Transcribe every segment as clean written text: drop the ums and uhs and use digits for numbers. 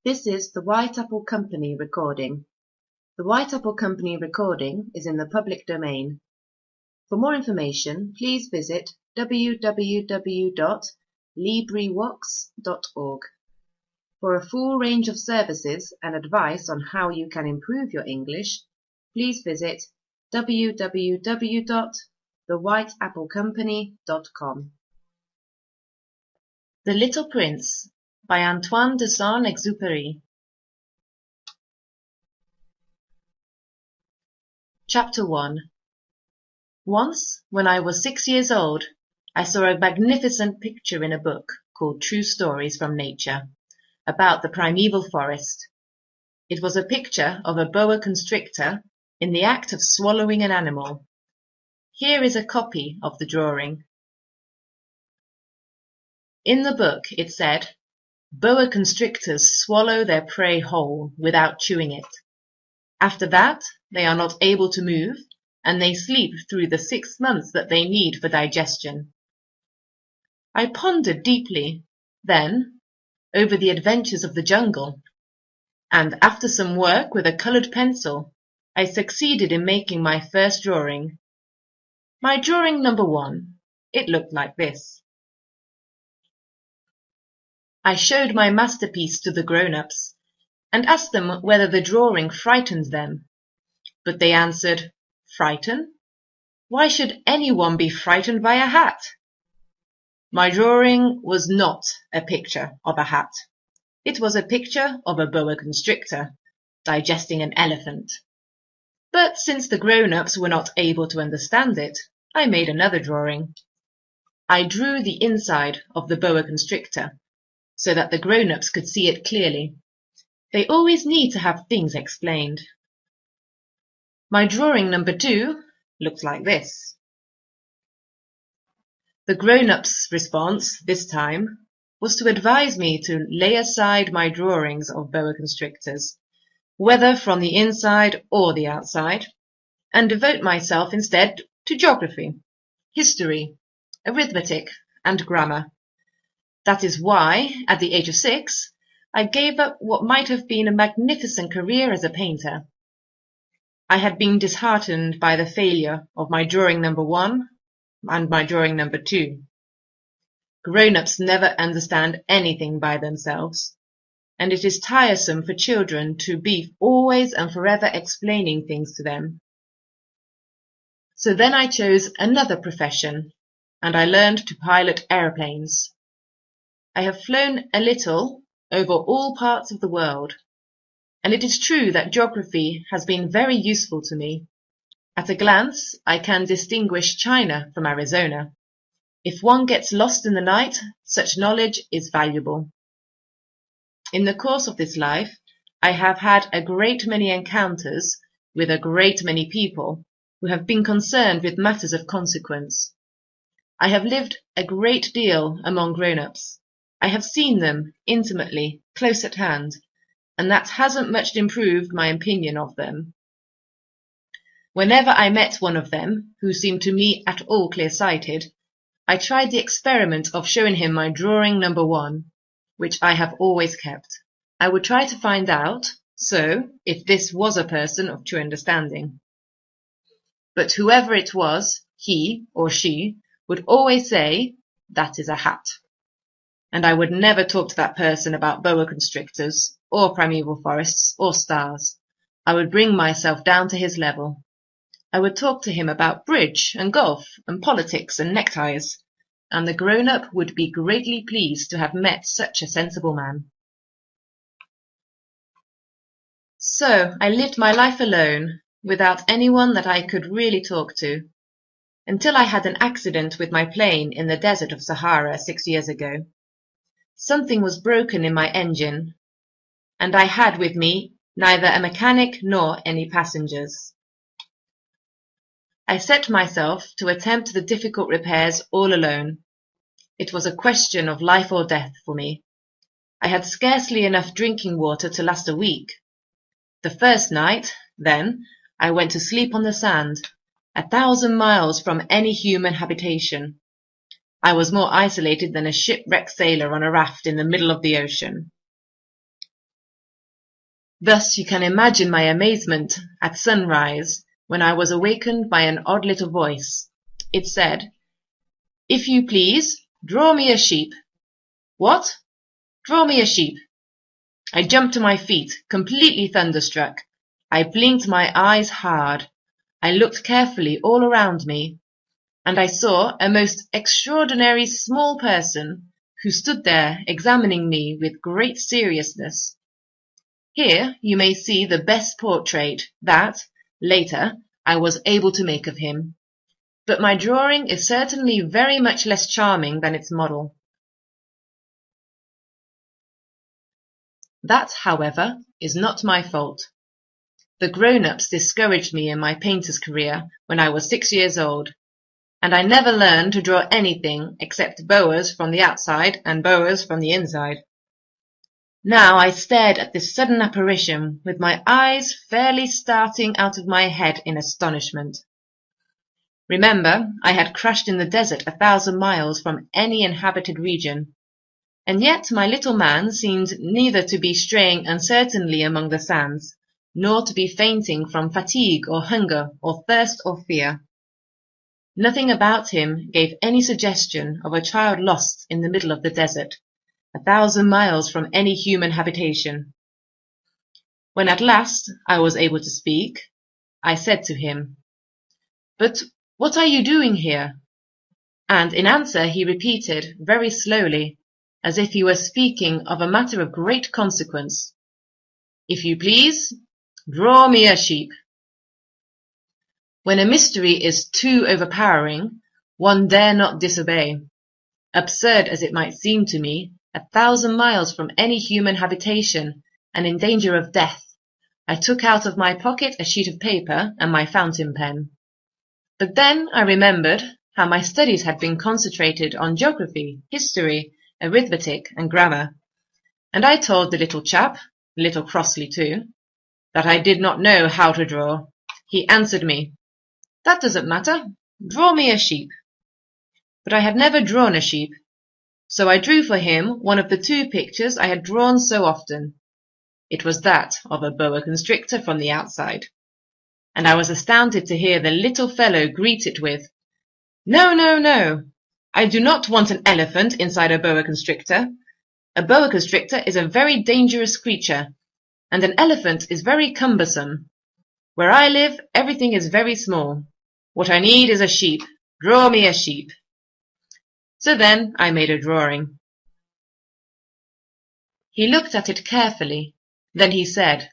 This is the White Apple Company recording. The White Apple Company recording is in the public domain. For more information, please visit www.librivox.org. For a full range of services and advice on how you can improve your English, please visit www.thewhiteapplecompany.com. The Little Prince by Antoine de Saint-Exupéry. Chapter 1. Once, when I was 6 years old, I saw a magnificent picture in a book called True Stories from Nature, about the primeval forest. It was a picture of a boa constrictor in the act of swallowing an animal. Here is a copy of the drawing. In the book it said, "Boa constrictors swallow their prey whole without chewing it. After that, they are not able to move, and they sleep through the 6 months that they need for digestion." I pondered deeply, then, over the adventures of the jungle, and after some work with a colored pencil, I succeeded in making my first drawing. My drawing number 1, it looked like this. I showed my masterpiece to the grown-ups and asked them whether the drawing frightened them. But they answered, "Frighten? Why should anyone be frightened by a hat?" My drawing was not a picture of a hat. It was a picture of a boa constrictor digesting an elephant. But since the grown-ups were not able to understand it, I made another drawing. I drew the inside of the boa constrictor, so that the grown-ups could see it clearly. They always need to have things explained. My drawing number 2 looks like this. The grown-ups' response, this time, was to advise me to lay aside my drawings of boa constrictors, whether from the inside or the outside, and devote myself instead to geography, history, arithmetic, and grammar. That is why, at the age of 6, I gave up what might have been a magnificent career as a painter. I had been disheartened by the failure of my drawing number 1 and my drawing number 2. Grown-ups never understand anything by themselves, and it is tiresome for children to be always and forever explaining things to them. So then I chose another profession, and I learned to pilot aeroplanes. I have flown a little over all parts of the world, and it is true that geography has been very useful to me. At a glance, I can distinguish China from Arizona. If one gets lost in the night, such knowledge is valuable. In the course of this life, I have had a great many encounters with a great many people who have been concerned with matters of consequence. I have lived a great deal among grown-ups. I have seen them intimately, close at hand, and that hasn't much improved my opinion of them. Whenever I met one of them, who seemed to me at all clear-sighted, I tried the experiment of showing him my drawing number 1, which I have always kept. I would try to find out, if this was a person of true understanding. But whoever it was, he or she would always say, "That is a hat." And I would never talk to that person about boa constrictors, or primeval forests, or stars. I would bring myself down to his level. I would talk to him about bridge and golf and politics and neckties, and the grown-up would be greatly pleased to have met such a sensible man. So I lived my life alone, without anyone that I could really talk to, until I had an accident with my plane in the desert of Sahara 6 years ago. Something was broken in my engine, and I had with me neither a mechanic nor any passengers. I set myself to attempt the difficult repairs all alone. It was a question of life or death for me. I had scarcely enough drinking water to last a week. The first night, then, I went to sleep on the sand, 1,000 miles from any human habitation. I was more isolated than a shipwrecked sailor on a raft in the middle of the ocean. Thus you can imagine my amazement at sunrise when I was awakened by an odd little voice. It said, "If you please, draw me a sheep." What? Draw me a sheep. I jumped to my feet, completely thunderstruck. I blinked my eyes hard. I looked carefully all around me, and I saw a most extraordinary small person who stood there examining me with great seriousness. Here you may see the best portrait that, later, I was able to make of him. But my drawing is certainly very much less charming than its model. That, however, is not my fault. The grown-ups discouraged me in my painter's career when I was 6 years old, and I never learned to draw anything except boas from the outside and boas from the inside. Now I stared at this sudden apparition with my eyes fairly starting out of my head in astonishment. Remember, I had crashed in the desert 1,000 miles from any inhabited region, and yet my little man seemed neither to be straying uncertainly among the sands, nor to be fainting from fatigue or hunger or thirst or fear. Nothing about him gave any suggestion of a child lost in the middle of the desert, 1,000 miles from any human habitation. When at last I was able to speak, I said to him, "But what are you doing here?" And in answer he repeated very slowly, as if he were speaking of a matter of great consequence, "If you please, draw me a sheep." When a mystery is too overpowering, one dare not disobey. Absurd as it might seem to me, 1,000 miles from any human habitation, and in danger of death, I took out of my pocket a sheet of paper and my fountain pen. But then I remembered how my studies had been concentrated on geography, history, arithmetic, and grammar, and I told the little chap, a little crossly too, that I did not know how to draw. He answered me, "That doesn't matter. Draw me a sheep." But I had never drawn a sheep, so I drew for him one of the 2 pictures I had drawn so often. It was that of a boa constrictor from the outside, and I was astounded to hear the little fellow greet it with, "No, no, no, I do not want an elephant inside a boa constrictor. A boa constrictor is a very dangerous creature, and an elephant is very cumbersome. Where I live, everything is very small. What I need is a sheep. Draw me a sheep." So then I made a drawing. He looked at it carefully. Then he said,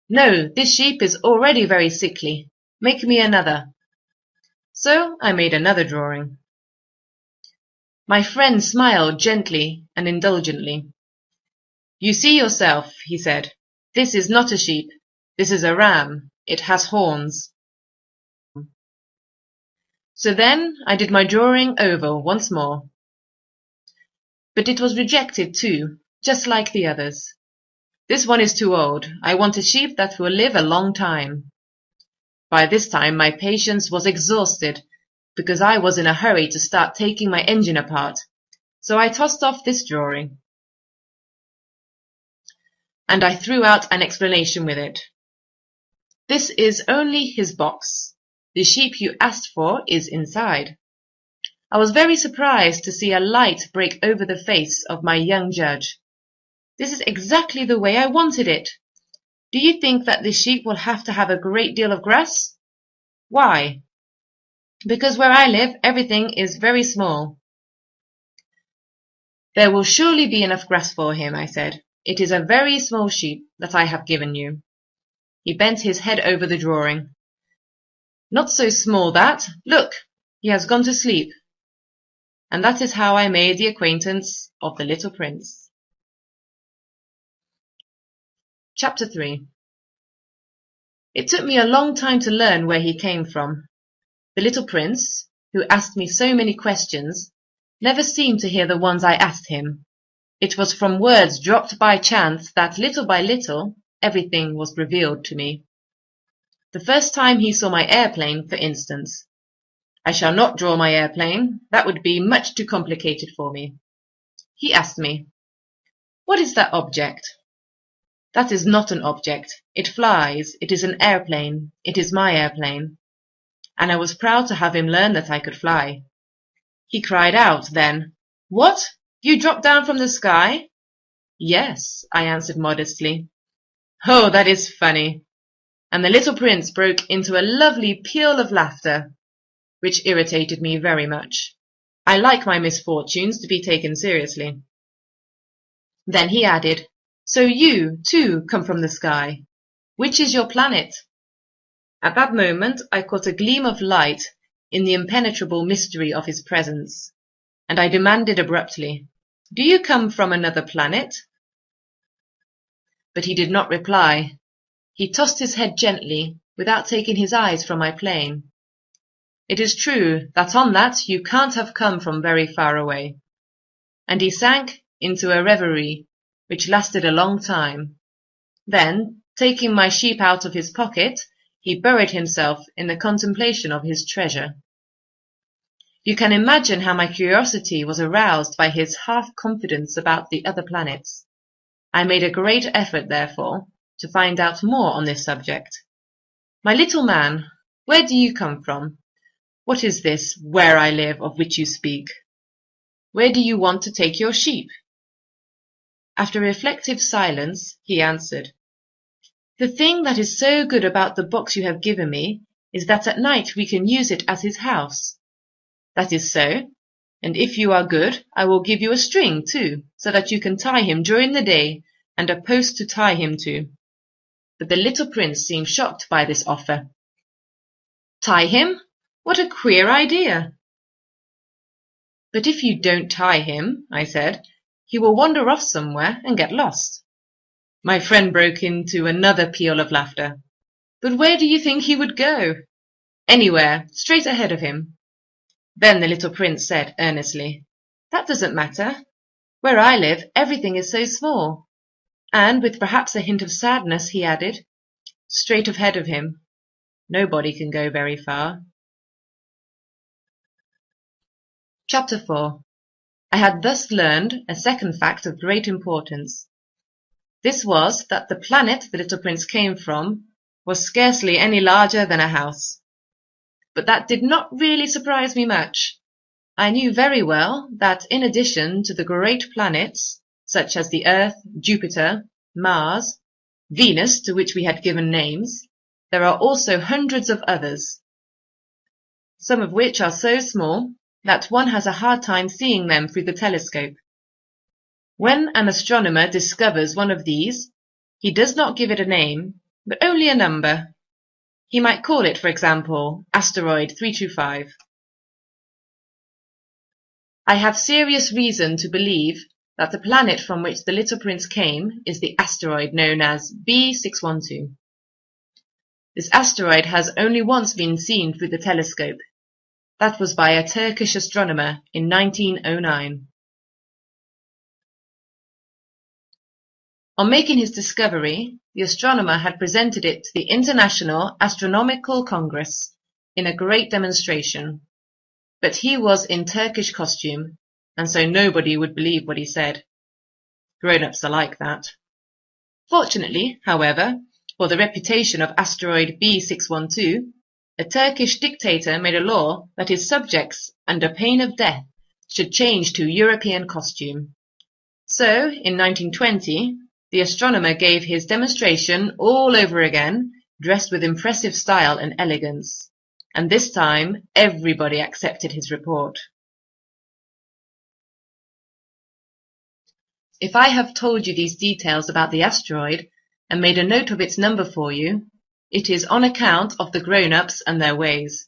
"No, this sheep is already very sickly. Make me another." So I made another drawing. My friend smiled gently and indulgently. "You see yourself," he said. "This is not a sheep. This is a ram. It has horns." So then I did my drawing over once more. But it was rejected too, just like the others. "This one is too old. I want a sheep that will live a long time." By this time my patience was exhausted, because I was in a hurry to start taking my engine apart, so I tossed off this drawing. And I threw out an explanation with it. "This is only his box. The sheep you asked for is inside." I was very surprised to see a light break over the face of my young judge. "This is exactly the way I wanted it. Do you think that this sheep will have to have a great deal of grass?" "Why?" "Because where I live, everything is very small." "There will surely be enough grass for him," I said. "It is a very small sheep that I have given you." He bent his head over the drawing. "Not so small that. Look, he has gone to sleep." And that is how I made the acquaintance of the little prince. Chapter 3. It took me a long time to learn where he came from. The little prince, who asked me so many questions, never seemed to hear the ones I asked him. It was from words dropped by chance that, little by little, everything was revealed to me. The first time he saw my airplane, for instance. I shall not draw my airplane. That would be much too complicated for me. He asked me, "What is that object?" That is not an object. It flies. It is an airplane. It is my airplane. And I was proud to have him learn that I could fly. He cried out then, "What? You dropped down from the sky?" "Yes," I answered modestly. "Oh, that is funny." And the little prince broke into a lovely peal of laughter, which irritated me very much. I like my misfortunes to be taken seriously. Then he added, "So you, too, come from the sky. Which is your planet?" At that moment I caught a gleam of light in the impenetrable mystery of his presence, and I demanded abruptly, "Do you come from another planet?" But he did not reply. He tossed his head gently, without taking his eyes from my plane. "It is true that on that you can't have come from very far away." And he sank into a reverie, which lasted a long time. Then, taking my sheep out of his pocket, he buried himself in the contemplation of his treasure. You can imagine how my curiosity was aroused by his half-confidence about the other planets. I made a great effort, therefore, to find out more on this subject. "My little man, where do you come from? What is this 'where I live' of which you speak? Where do you want to take your sheep?" After reflective silence, he answered, "The thing that is so good about the box you have given me is that at night we can use it as his house." "That is so, and if you are good, I will give you a string too, so that you can tie him during the day, and a post to tie him to." But the little prince seemed shocked by this offer. "Tie him? What a queer idea!" "But if you don't tie him," I said, "he will wander off somewhere and get lost." My friend broke into another peal of laughter. "But where do you think he would go?" "Anywhere, straight ahead of him." Then the little prince said earnestly, "That doesn't matter. Where I live, everything is so small." And with perhaps a hint of sadness, he added, "Straight ahead of him. Nobody can go very far." Chapter 4. I had thus learned a second fact of great importance. This was that the planet the little prince came from was scarcely any larger than a house. But that did not really surprise me much. I knew very well that in addition to the great planets, such as the Earth, Jupiter, Mars, Venus, to which we had given names, there are also hundreds of others, some of which are so small that one has a hard time seeing them through the telescope. When an astronomer discovers one of these, he does not give it a name, but only a number. He might call it, for example, asteroid 325. I have serious reason to believe that the planet from which the little prince came is the asteroid known as B612. This asteroid has only once been seen through the telescope. That was by a Turkish astronomer in 1909. On making his discovery, the astronomer had presented it to the International Astronomical Congress in a great demonstration, but he was in Turkish costume, and so nobody would believe what he said. Grown-ups are like that. Fortunately, however, for the reputation of asteroid B612, a Turkish dictator made a law that his subjects, under pain of death, should change to European costume. So, in 1920, the astronomer gave his demonstration all over again, dressed with impressive style and elegance, and this time everybody accepted his report. If I have told you these details about the asteroid and made a note of its number for you, it is on account of the grown-ups and their ways.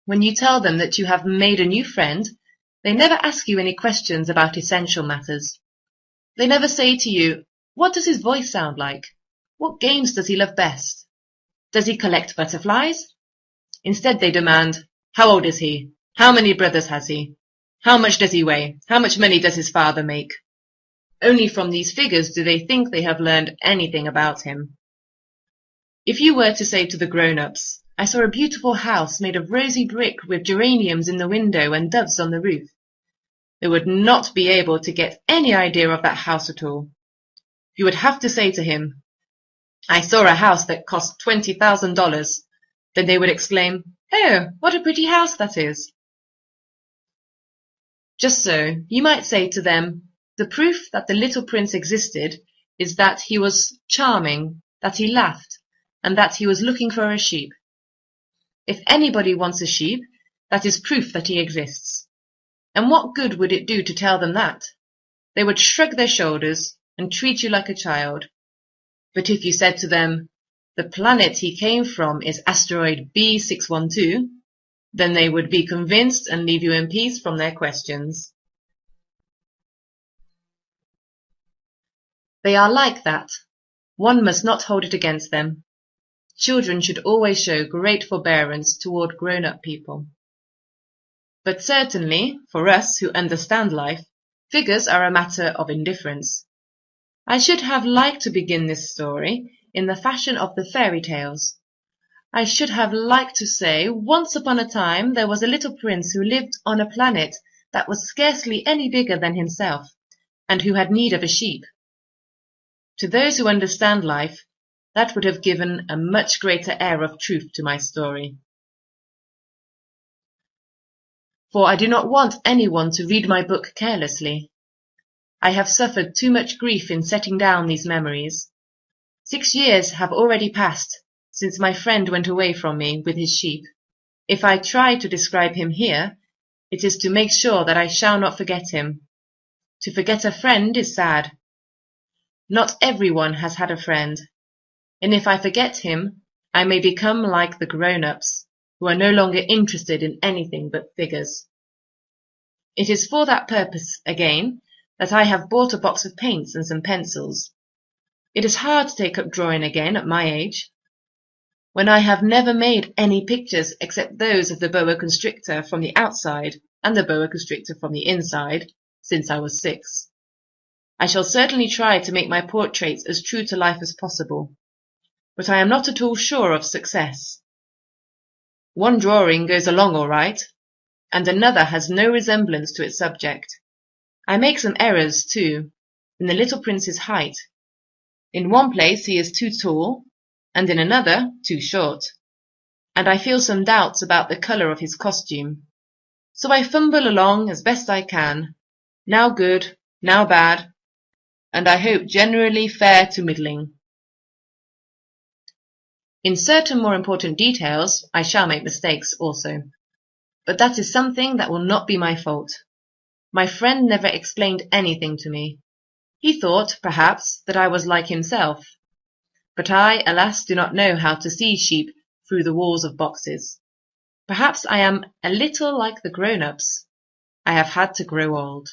When you tell them that you have made a new friend, they never ask you any questions about essential matters. They never say to you, "What does his voice sound like? What games does he love best? Does he collect butterflies?" Instead they demand, "How old is he? How many brothers has he? How much does he weigh? How much money does his father make?" Only from these figures do they think they have learned anything about him. If you were to say to the grown-ups, "I saw a beautiful house made of rosy brick with geraniums in the window and doves on the roof," they would not be able to get any idea of that house at all. You would have to say to him, "I saw a house that cost $20,000. Then they would exclaim, "Oh, what a pretty house that is." Just so, you might say to them, the proof that the little prince existed is that he was charming, that he laughed, and that he was looking for a sheep. If anybody wants a sheep, that is proof that he exists. And what good would it do to tell them that? They would shrug their shoulders and treat you like a child. But if you said to them, "The planet he came from is asteroid B612, then they would be convinced and leave you in peace from their questions. They are like that. One must not hold it against them. Children should always show great forbearance toward grown-up people. But certainly, for us who understand life, figures are a matter of indifference. I should have liked to begin this story in the fashion of the fairy tales. I should have liked to say, once upon a time there was a little prince who lived on a planet that was scarcely any bigger than himself, and who had need of a sheep. To those who understand life, that would have given a much greater air of truth to my story. For I do not want anyone to read my book carelessly. I have suffered too much grief in setting down these memories. 6 years have already passed since my friend went away from me with his sheep. If I try to describe him here, it is to make sure that I shall not forget him. To forget a friend is sad. Not everyone has had a friend, and if I forget him, I may become like the grown-ups, who are no longer interested in anything but figures. It is for that purpose, again, that I have bought a box of paints and some pencils. It is hard to take up drawing again at my age, when I have never made any pictures except those of the boa constrictor from the outside and the boa constrictor from the inside, since I was 6. I shall certainly try to make my portraits as true to life as possible, but I am not at all sure of success. One drawing goes along all right, and another has no resemblance to its subject. I make some errors, too, in the little prince's height. In one place he is too tall, and in another too short, and I feel some doubts about the colour of his costume. So I fumble along as best I can, now good, now bad, and I hope generally fair to middling. In certain more important details I shall make mistakes also, but that is something that will not be my fault. My friend never explained anything to me. He thought, perhaps, that I was like himself, but I, alas, do not know how to see sheep through the walls of boxes. Perhaps I am a little like the grown-ups. I have had to grow old.